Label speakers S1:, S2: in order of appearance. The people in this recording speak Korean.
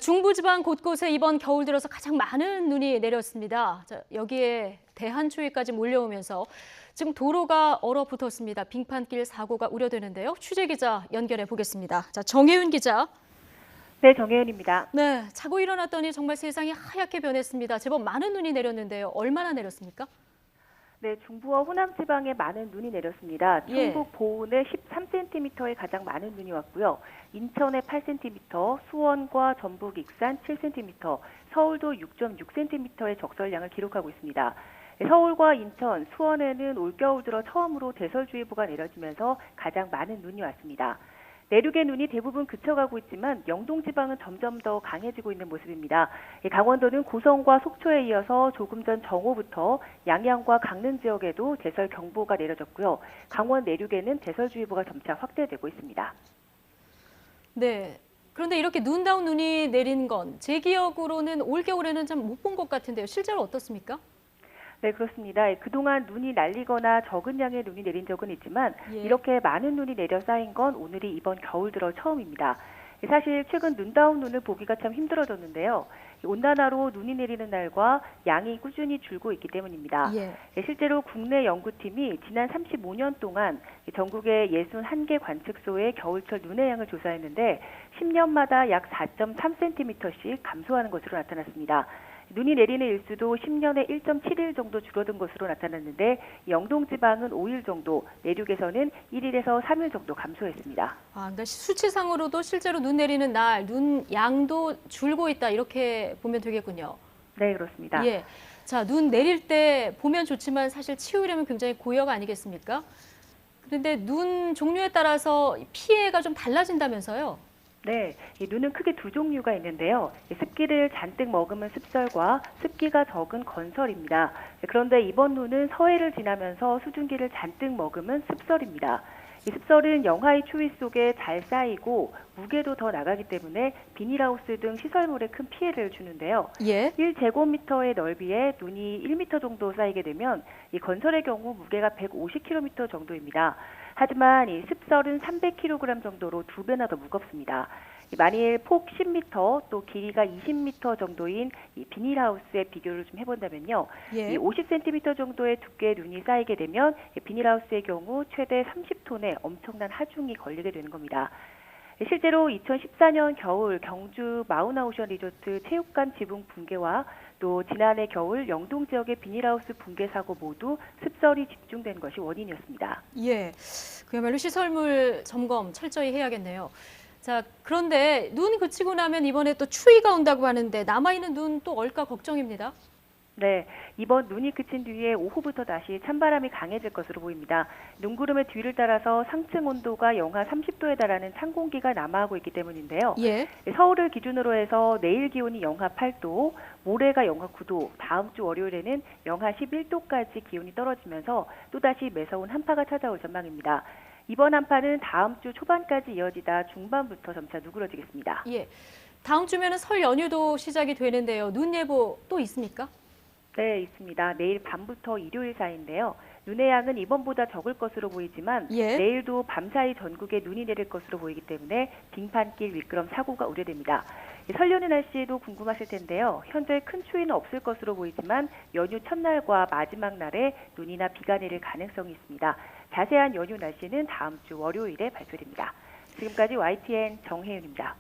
S1: 중부지방 곳곳에 이번 겨울 들어서 가장 많은 눈이 내렸습니다. 여기에 대한추위까지 몰려오면서 지금 도로가 얼어붙었습니다. 빙판길 사고가 우려되는데요. 취재 기자 연결해 보겠습니다. 정혜윤 기자.
S2: 네, 정혜윤입니다.
S1: 네, 자고 일어났더니 정말 세상이 하얗게 변했습니다. 제법 많은 눈이 내렸는데요. 얼마나 내렸습니까?
S2: 네, 중부와 호남 지방에 많은 눈이 내렸습니다. 충북 보은에 13cm의 가장 많은 눈이 왔고요. 인천에 8cm, 수원과 전북 익산 7cm, 서울도 6.6cm의 적설량을 기록하고 있습니다. 서울과 인천, 수원에는 올겨울 들어 처음으로 대설주의보가 내려지면서 가장 많은 눈이 왔습니다. 내륙의 눈이 대부분 그쳐가고 있지만 영동 지방은 점점 더 강해지고 있는 모습입니다. 강원도는 고성과 속초에 이어서 조금 전 정오부터 양양과 강릉 지역에도 대설 경보가 내려졌고요. 강원 내륙에는 대설주의보가 점차 확대되고 있습니다.
S1: 네. 그런데 이렇게 눈다운 눈이 내린 건 제 기억으로는 올겨울에는 좀 못 본 것 같은데요. 실제로 어떻습니까?
S2: 네, 그렇습니다. 그동안 눈이 날리거나 적은 양의 눈이 내린 적은 있지만 이렇게 많은 눈이 내려 쌓인 건 오늘이 이번 겨울 들어 처음입니다. 사실 최근 눈다운 눈을 보기가 참 힘들어졌는데요. 온난화로 눈이 내리는 날과 양이 꾸준히 줄고 있기 때문입니다. 실제로 국내 연구팀이 지난 35년 동안 전국의 61개 관측소의 겨울철 눈의 양을 조사했는데 10년마다 약 4.3cm씩 감소하는 것으로 나타났습니다. 눈이 내리는 일수도 10년에 1.7일 정도 줄어든 것으로 나타났는데 영동 지방은 5일 정도, 내륙에서는 1일에서 3일 정도 감소했습니다.
S1: 그러니까 수치상으로도 실제로 눈 내리는 날, 눈 양도 줄고 있다 이렇게 보면 되겠군요.
S2: 네, 그렇습니다.
S1: 자, 눈 내릴 때 보면 좋지만 사실 치우려면 굉장히 고역 아니겠습니까? 그런데 눈 종류에 따라서 피해가 좀 달라진다면서요?
S2: 네, 이 눈은 크게 두 종류가 있는데요. 습기를 잔뜩 머금은 습설과 습기가 적은 건설입니다. 그런데 이번 눈은 서해를 지나면서 수증기를 잔뜩 머금은 습설입니다. 이 습설은 영하의 추위 속에 잘 쌓이고 무게도 더 나가기 때문에 비닐하우스 등 시설물에 큰 피해를 주는데요. 1제곱미터의 넓이에 눈이 1m 정도 쌓이게 되면 이 건설의 경우 무게가 150kg 정도입니다. 하지만 이 습설은 300kg 정도로 2배나 더 무겁습니다. 만일 폭 10m 또 길이가 20m 정도인 이 비닐하우스의 비교를 좀 해본다면요. 이 50cm 정도의 두께의 눈이 쌓이게 되면 비닐하우스의 경우 최대 30톤의 엄청난 하중이 걸리게 되는 겁니다. 실제로 2014년 겨울 경주 마우나오션 리조트 체육관 지붕 붕괴와 또 지난해 겨울 영동 지역의 비닐하우스 붕괴 사고 모두 습설이 집중된 것이 원인이었습니다.
S1: 그야말로 시설물 점검 철저히 해야겠네요. 자, 그런데 눈 그치고 나면 이번에 또 추위가 온다고 하는데 남아있는 눈 또 올까 걱정입니다.
S2: 네, 이번 눈이 그친 뒤에 오후부터 다시 찬바람이 강해질 것으로 보입니다. 눈구름의 뒤를 따라서 상층 온도가 영하 30도에 달하는 찬 공기가 남하하고 있기 때문인데요. 서울을 기준으로 해서 내일 기온이 영하 8도, 모레가 영하 9도, 다음 주 월요일에는 영하 11도까지 기온이 떨어지면서 또다시 매서운 한파가 찾아올 전망입니다. 이번 한파는 다음 주 초반까지 이어지다 중반부터 점차 누그러지겠습니다.
S1: 다음 주면은 설 연휴도 시작이 되는데요. 눈 예보 또 있습니까?
S2: 네, 있습니다. 내일 밤부터 일요일 사이인데요. 눈의 양은 이번보다 적을 것으로 보이지만 내일도 밤사이 전국에 눈이 내릴 것으로 보이기 때문에 빙판길 미끄럼 사고가 우려됩니다. 설 연휴 날씨에도 궁금하실 텐데요. 현재 큰 추위는 없을 것으로 보이지만 연휴 첫날과 마지막 날에 눈이나 비가 내릴 가능성이 있습니다. 자세한 연휴 날씨는 다음 주 월요일에 발표됩니다. 지금까지 YTN 정혜윤입니다.